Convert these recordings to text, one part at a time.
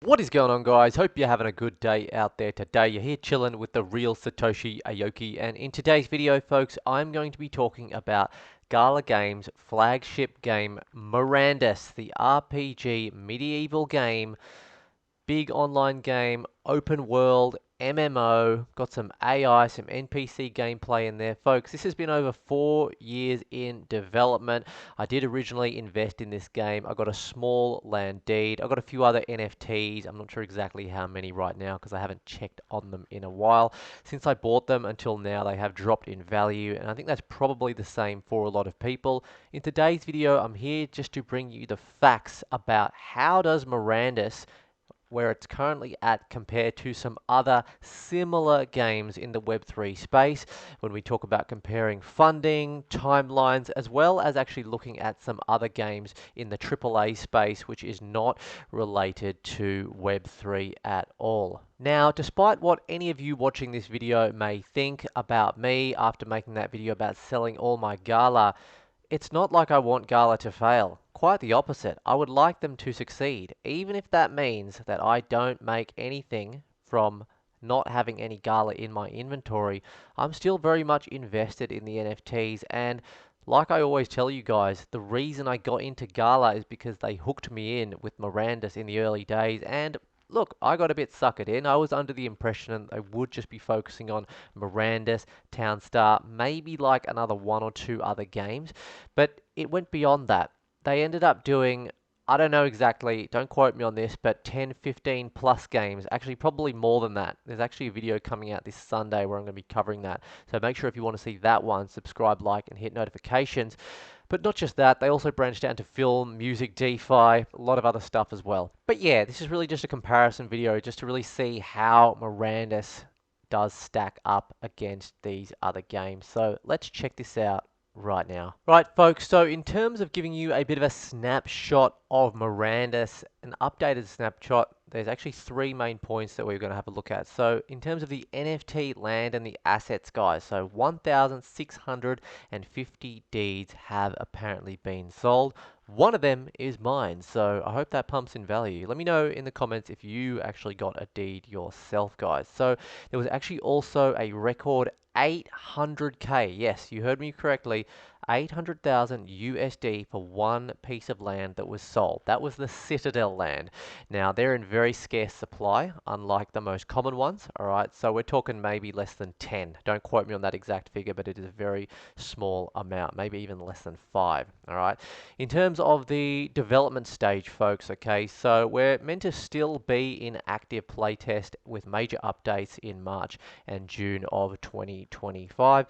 What is going on, guys? Hope you're having a good day out there today. You're here chilling with the real Satoshi Aoki, and in today's video, folks, I'm going to be talking about Gala Games' flagship game, Mirandus, the RPG medieval game, big online game, open world, MMO, got some AI, some NPC gameplay in there. Folks, this has been over 4 years in development. I did originally invest in this game. I got a small land deed. I got a few other NFTs. I'm not sure exactly how many right now because I haven't checked on them in a while. Since I bought them until now, they have dropped in value, and I think that's probably the same for a lot of people. In today's video, I'm here just to bring you the facts about how does Mirandus, where it's currently at compared to some other similar games in the Web3 space, when we talk about comparing funding, timelines, as well as actually looking at some other games in the AAA space, which is not related to Web3 at all. Now, despite what any of you watching this video may think about me after making that video about selling all my Gala, it's not like I want Gala to fail. Quite the opposite. I would like them to succeed, even if that means that I don't make anything from not having any Gala in my inventory. I'm still very much invested in the NFTs, and like I always tell you guys, the reason I got into Gala is because they hooked me in with Mirandus in the early days, and look, I got a bit suckered in. I was under the impression I would just be focusing on Mirandus, Townstar, maybe like another one or two other games, but it went beyond that. They ended up doing, I don't know exactly, don't quote me on this, but 10, 15 plus games. Actually, probably more than that. There's actually a video coming out this Sunday where I'm going to be covering that. So make sure if you want to see that one, subscribe, like, and hit notifications. But not just that, they also branched out into film, music, DeFi, a lot of other stuff as well. But yeah, this is really just a comparison video just to really see how Mirandus does stack up against these other games. So let's check this out right now. Right, folks, so in terms of giving you a bit of a snapshot of Mirandus, an updated snapshot, there's actually three main points that we're going to have a look at. So in terms of the NFT land and the assets, guys, so 1,650 deeds have apparently been sold. One of them is mine, so I hope that pumps in value. Let me know in the comments if you actually got a deed yourself, guys. So there was actually also a record 800k. Yes, you heard me correctly. 800,000 USD for one piece of land that was sold. That was the Citadel land. Now, they're in very scarce supply, unlike the most common ones. All right, so we're talking maybe less than 10. Don't quote me on that exact figure, but it is a very small amount, maybe even less than 5. All right, in terms of the development stage, folks, okay, so we're meant to still be in active playtest with major updates in March and June of 2025.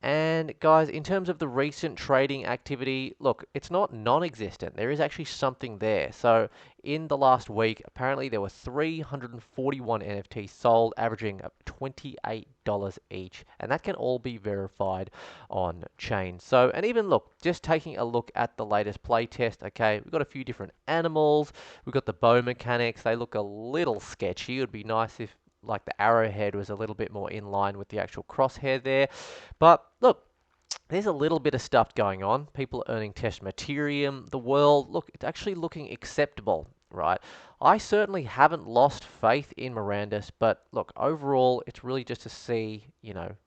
And guys, in terms of the recent trading activity, look, it's not non-existent. There is actually something there. So in the last week, apparently there were 341 NFTs sold, averaging $28 each. And that can all be verified on chain. So, and even look, just taking a look at the latest playtest, okay, we've got a few different animals. We've got the bow mechanics. They look a little sketchy. It would be nice if like the arrowhead was a little bit more in line with the actual crosshair there. But look, there's a little bit of stuff going on. People are earning test materium. The world, look, it's actually looking acceptable, right? I certainly haven't lost faith in Mirandus, but look, overall, it's really just to see,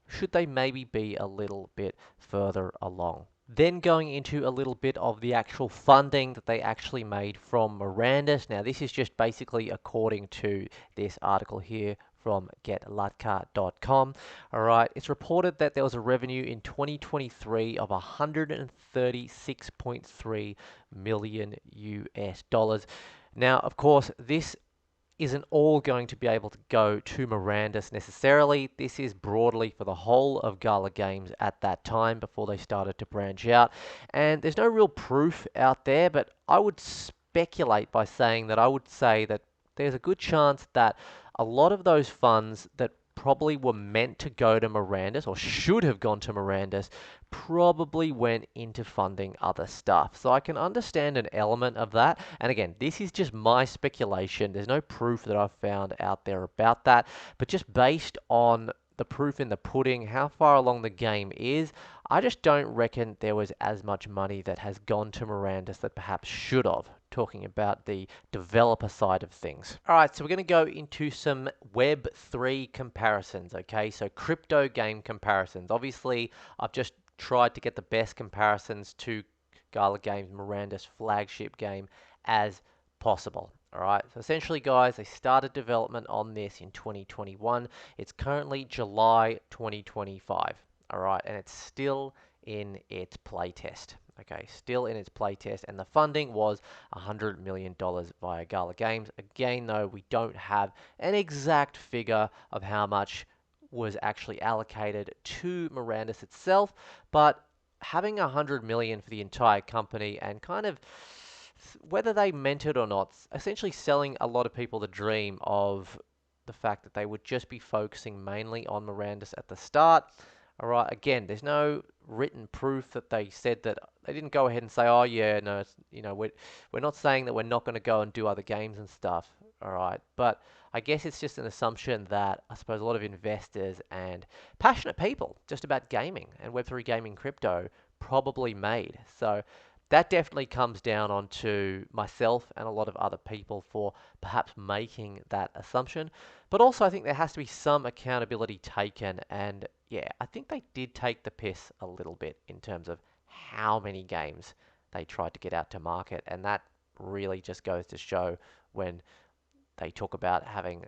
should they maybe be a little bit further along. Then going into a little bit of the actual funding that they actually made from Mirandus. Now, this is just basically according to this article here from getlatka.com. All right, it's reported that there was a revenue in 2023 of 136.3 million US dollars. Now, of course, this isn't all going to be able to go to Mirandus necessarily. This is broadly for the whole of Gala Games at that time before they started to branch out. And there's no real proof out there, but I would speculate by saying that I would say that there's a good chance that a lot of those funds that probably were meant to go to Mirandus or should have gone to Mirandus probably went into funding other stuff. So I can understand an element of that. And again, this is just my speculation. There's no proof that I've found out there about that. But just based on the proof in the pudding, how far along the game is, I just don't reckon there was as much money that has gone to Mirandus that perhaps should have, talking about the developer side of things. All right, so we're going to go into some Web3 comparisons, okay? So crypto game comparisons. Obviously, I've just tried to get the best comparisons to Gala Games' Mirandus flagship game as possible. All right, so essentially, guys, they started development on this in 2021. It's currently July 2025. All right, and it's still in its playtest. Okay, still in its playtest, and the funding was $100 million via Gala Games. Again, though, we don't have an exact figure of how much was actually allocated to Mirandus itself, but having $100 million for the entire company and kind of whether they meant it or not, essentially selling a lot of people the dream of the fact that they would just be focusing mainly on Mirandus at the start. All right, again, there's no written proof that they said that. They didn't go ahead and say, oh yeah, no, we're not saying that we're not going to go and do other games and stuff. All right, but I guess it's just an assumption that I suppose a lot of investors and passionate people just about gaming and Web3 gaming crypto probably made. So that definitely comes down onto myself and a lot of other people for perhaps making that assumption. But also, I think there has to be some accountability taken. And yeah, I think they did take the piss a little bit in terms of how many games they tried to get out to market. And that really just goes to show when they talk about having,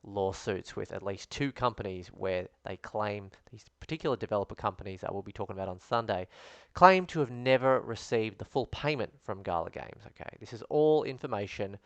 lawsuits with at least two companies where they claim, these particular developer companies that we'll be talking about on Sunday, claim to have never received the full payment from Gala Games. Okay, this is all information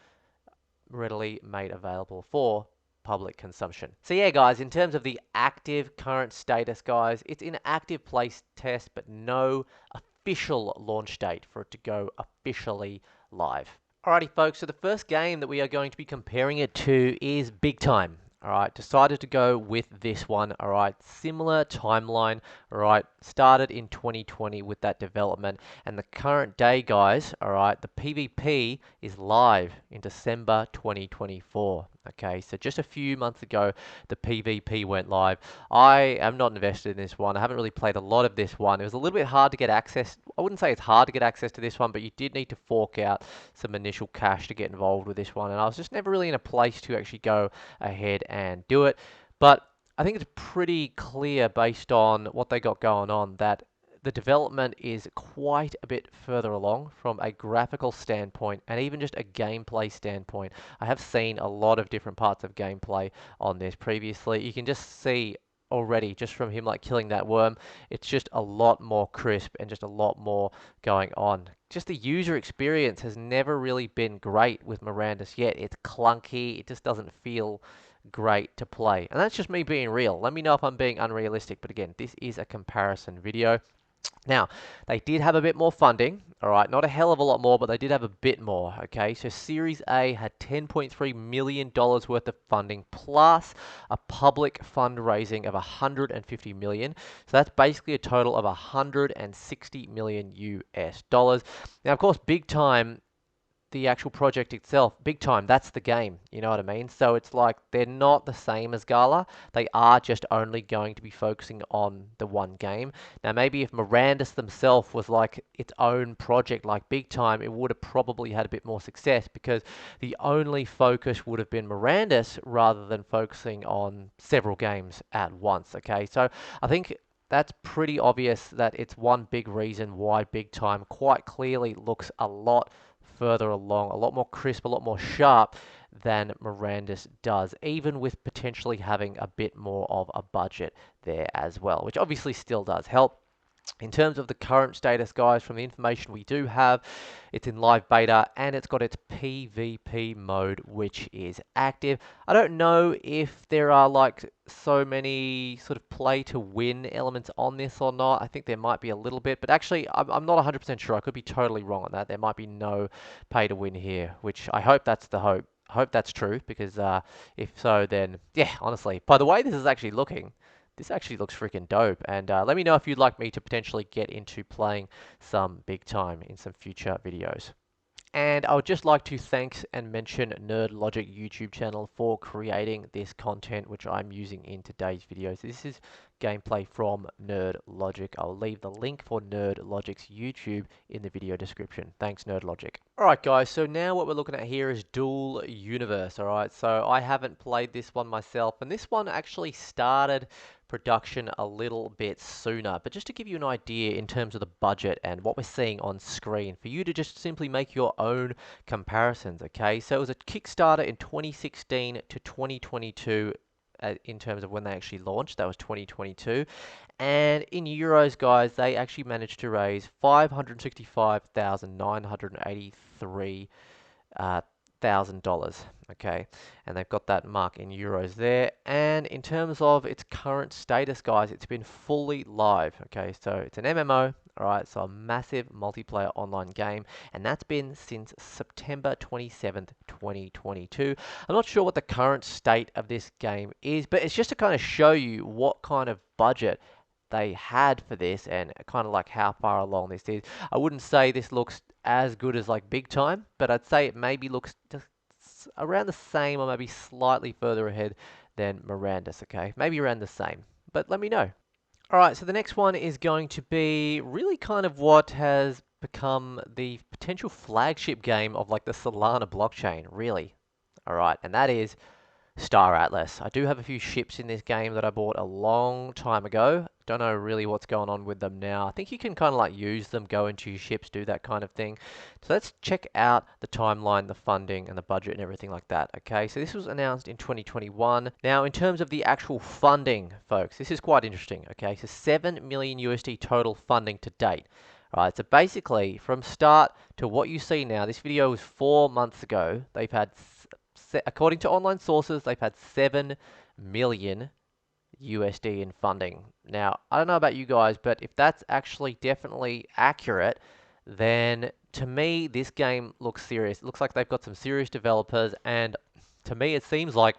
readily made available for public consumption. So yeah, guys, in terms of the active current status, guys, it's in active place test, but no official launch date for it to go officially live. Alrighty, folks, so the first game that we are going to be comparing it to is Big Time. Alright, decided to go with this one. Alright, similar timeline. Alright, started in 2020 with that development. And the current day, guys, alright, the PvP is live in December 2024. Okay, so just a few months ago, the PvP went live. I am not invested in this one. I haven't really played a lot of this one. It was a little bit hard to get access. I wouldn't say it's hard to get access to this one, but you did need to fork out some initial cash to get involved with this one. And I was just never really in a place to actually go ahead and do it. But I think it's pretty clear based on what they got going on that the development is quite a bit further along from a graphical standpoint and even just a gameplay standpoint. I have seen a lot of different parts of gameplay on this previously. You can just see already just from him like killing that worm, it's just a lot more crisp and just a lot more going on. Just the user experience has never really been great with Mirandus yet. It's clunky, it just doesn't feel great to play. And that's just me being real. Let me know if I'm being unrealistic, but again, this is a comparison video. Now, they did have a bit more funding, all right, not a hell of a lot more, but they did have a bit more, okay? So Series A had $10.3 million worth of funding plus a public fundraising of $150 million. So that's basically a total of $160 million US dollars. Now, of course, Big Time, the actual project itself, Big Time, that's the game, you know what I mean? So it's like they're not the same as Gala. They are just only going to be focusing on the one game. Now, maybe if Mirandus themselves was like its own project like Big Time, it would have probably had a bit more success because the only focus would have been Mirandus rather than focusing on several games at once, okay? So I think that's pretty obvious that it's one big reason why Big Time quite clearly looks a lot further along, a lot more crisp, a lot more sharp than Mirandus does, even with potentially having a bit more of a budget there as well, which obviously still does help. In terms of the current status, guys, from the information we do have, it's in live beta and it's got its PvP mode, which is active. I don't know if there are like so many sort of play to win elements on this or not. I think there might be a little bit, but actually I'm not 100% sure. I could be totally wrong on that. There might be no pay to win here, which I hope that's the hope. I hope that's true because if so, then yeah, honestly, by the way this is actually looking, this actually looks freaking dope, and let me know if you'd like me to potentially get into playing some Big Time in some future videos. And I would just like to thank and mention Nerd Logic YouTube channel for creating this content which I'm using in today's videos. This is gameplay from Nerd Logic. I'll leave the link for Nerd Logic's YouTube in the video description. Thanks, Nerd Logic. Alright guys, so now what we're looking at here is Duel Universe. Alright, so I haven't played this one myself, and this one actually started production a little bit sooner. But just to give you an idea in terms of the budget and what we're seeing on screen, for you to just simply make your own comparisons, okay? So it was a Kickstarter in 2016 to 2022 in terms of when they actually launched. That was 2022. And in euros, guys, they actually managed to raise 565,983 $1,000, okay, and they've got that mark in euros there. And in terms of its current status, guys, it's been fully live, okay, so it's an MMO, all right, so a massive multiplayer online game, and that's been since September 27th, 2022. I'm not sure what the current state of this game is, but it's just to kind of show you what kind of budget they had for this and kind of like how far along this is. I wouldn't say this looks as good as like big time, but I'd say it maybe looks just around the same or maybe slightly further ahead than Mirandus, okay? Maybe around the same, but let me know. All right, so the next one is going to be really kind of what has become the potential flagship game of like the Solana blockchain, really. All right, and that is Star Atlas. I do have a few ships in this game that I bought a long time ago. Don't know really what's going on with them now. I think you can kind of like use them, go into your ships, do that kind of thing. So let's check out the timeline, the funding, and the budget and everything like that. Okay, so this was announced in 2021. Now, in terms of the actual funding, folks, this is quite interesting. Okay, so 7 million USD total funding to date. All right, so basically from start to what you see now, this video was 4 months ago. They've had, according to online sources, they've had 7 million USD in funding. Now, I don't know about you guys, but if that's actually definitely accurate, then to me, this game looks serious. It looks like they've got some serious developers, and to me, it seems like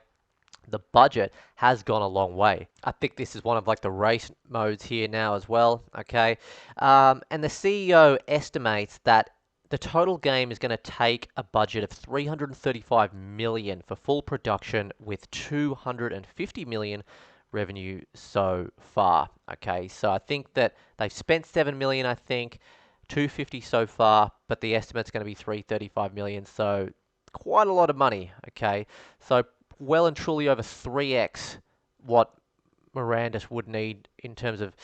the budget has gone a long way. I think this is one of like the race modes here now as well, okay? And the CEO estimates that the total game is going to take a budget of 335 million for full production with 250 million revenue so far. Okay, so I think that they've spent 7 million, I think, 250 so far, but the estimate's going to be 335 million, so quite a lot of money. Okay, so well and truly over 3x what Mirandus would need in terms of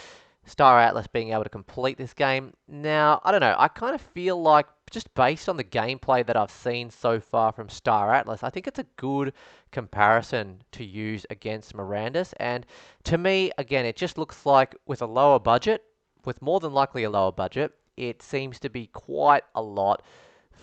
Star Atlas being able to complete this game. Now, I don't know, I kind of feel like just based on the gameplay that I've seen so far from Star Atlas, I think it's a good comparison to use against Mirandus. And to me, again, it just looks like with a lower budget, with more than likely a lower budget, it seems to be quite a lot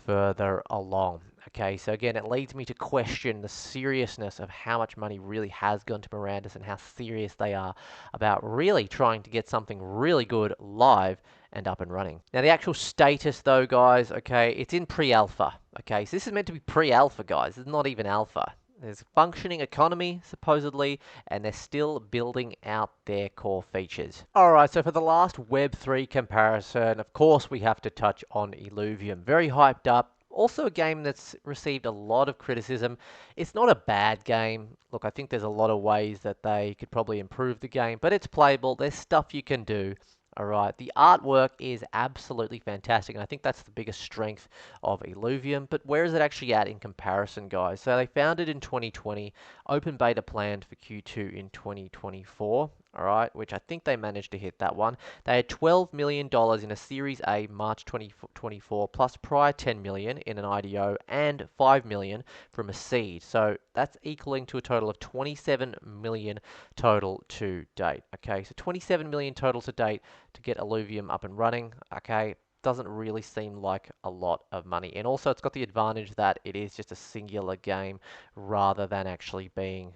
further along. Okay, so again, it leads me to question the seriousness of how much money really has gone to Mirandus and how serious they are about really trying to get something really good live and up and running. Now, the actual status, though, guys, okay, it's in pre-alpha. Okay, so this is meant to be pre-alpha, guys. It's not even alpha. There's a functioning economy, supposedly, and they're still building out their core features. Alright, so for the last Web3 comparison, of course, we have to touch on Illuvium. Very hyped up. Also a game that's received a lot of criticism. It's not a bad game. Look, I think there's a lot of ways that they could probably improve the game, but it's playable. There's stuff you can do. Alright, the artwork is absolutely fantastic, and I think that's the biggest strength of Illuvium, but where is it actually at in comparison, guys? So they founded in 2020, open beta planned for Q2 in 2024, alright, which I think they managed to hit that one. They had $12 million in a Series A March 2024, plus prior $10 million in an IDO, and $5 million from a seed, so that's equaling to a total of $27 million total to date. Okay, so 27 million total to date to get Illuvium up and running. Okay, doesn't really seem like a lot of money. And also it's got the advantage that it is just a singular game rather than actually being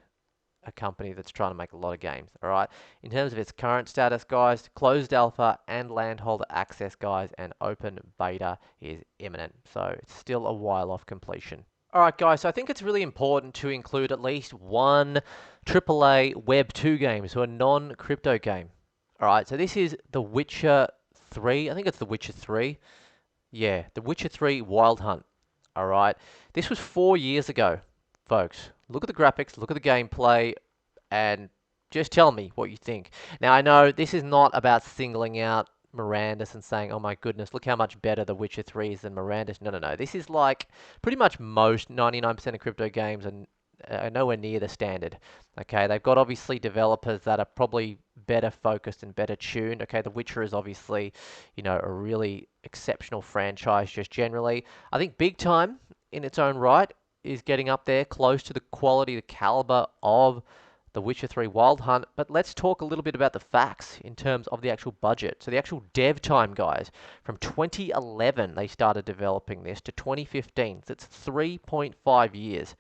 a company that's trying to make a lot of games. All right, in terms of its current status, guys, closed alpha and landholder access, guys, and open beta is imminent. So it's still a while off completion. Alright guys, so I think it's really important to include at least one AAA Web 2 game, so a non-crypto game. Alright, so this is The Witcher 3. I think it's The Witcher 3. Yeah, The Witcher 3 Wild Hunt. All right. This was 4 years ago, folks. Look at the graphics, look at the gameplay, and just tell me what you think. Now, I know this is not about singling out Mirandus and saying, oh my goodness, look how much better The Witcher 3 is than Mirandus. No, no, no. This is like pretty much most 99% of crypto games are nowhere near the standard. Okay, they've got obviously developers that are probably better focused and better tuned. Okay, The Witcher is obviously, a really exceptional franchise just generally. I think Big Time in its own right is getting up there close to the quality, the caliber of the Witcher 3 Wild Hunt, but let's talk a little bit about the facts in terms of the actual budget. So the actual dev time, guys, from 2011 they started developing this to 2015. So it's 3.5 years,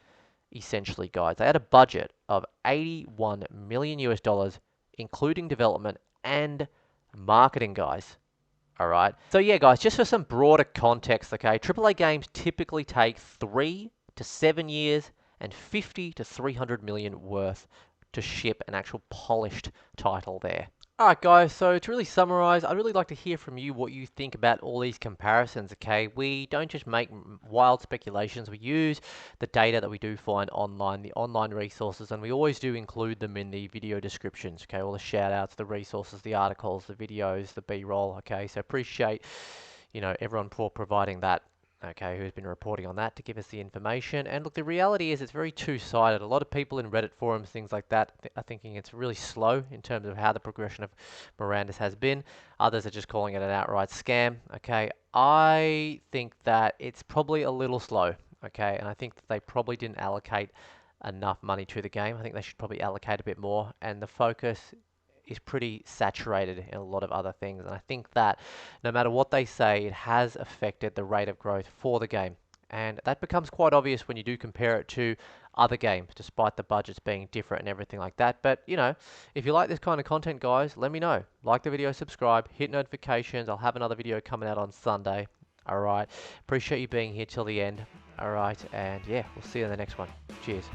essentially, guys. They had a budget of 81 million US dollars, including development and marketing, guys. All right. So yeah, guys, just for some broader context, okay, AAA games typically take 3 to 7 years and 50 to 300 million worth to ship an actual polished title there. Alright guys, so to really summarize, I'd really like to hear from you what you think about all these comparisons, okay? We don't just make wild speculations, we use the data that we do find online, the online resources, and we always do include them in the video descriptions, okay? All the shout outs, the resources, the articles, the videos, the B-roll, okay? So appreciate, everyone for providing that. Okay, who's been reporting on that to give us the information. And look, the reality is it's very two-sided. A lot of people in Reddit forums, things like that, are thinking it's really slow in terms of how the progression of Mirandus has been. Others are just calling it an outright scam. Okay, I think that it's probably a little slow. Okay, and I think that they probably didn't allocate enough money to the game. I think they should probably allocate a bit more. And the focus is pretty saturated in a lot of other things. And I think that no matter what they say, it has affected the rate of growth for the game. And that becomes quite obvious when you do compare it to other games, despite the budgets being different and everything like that. But, if you like this kind of content, guys, let me know. Like the video, subscribe, hit notifications. I'll have another video coming out on Sunday. All right. Appreciate you being here till the end. All right. And yeah, we'll see you in the next one. Cheers.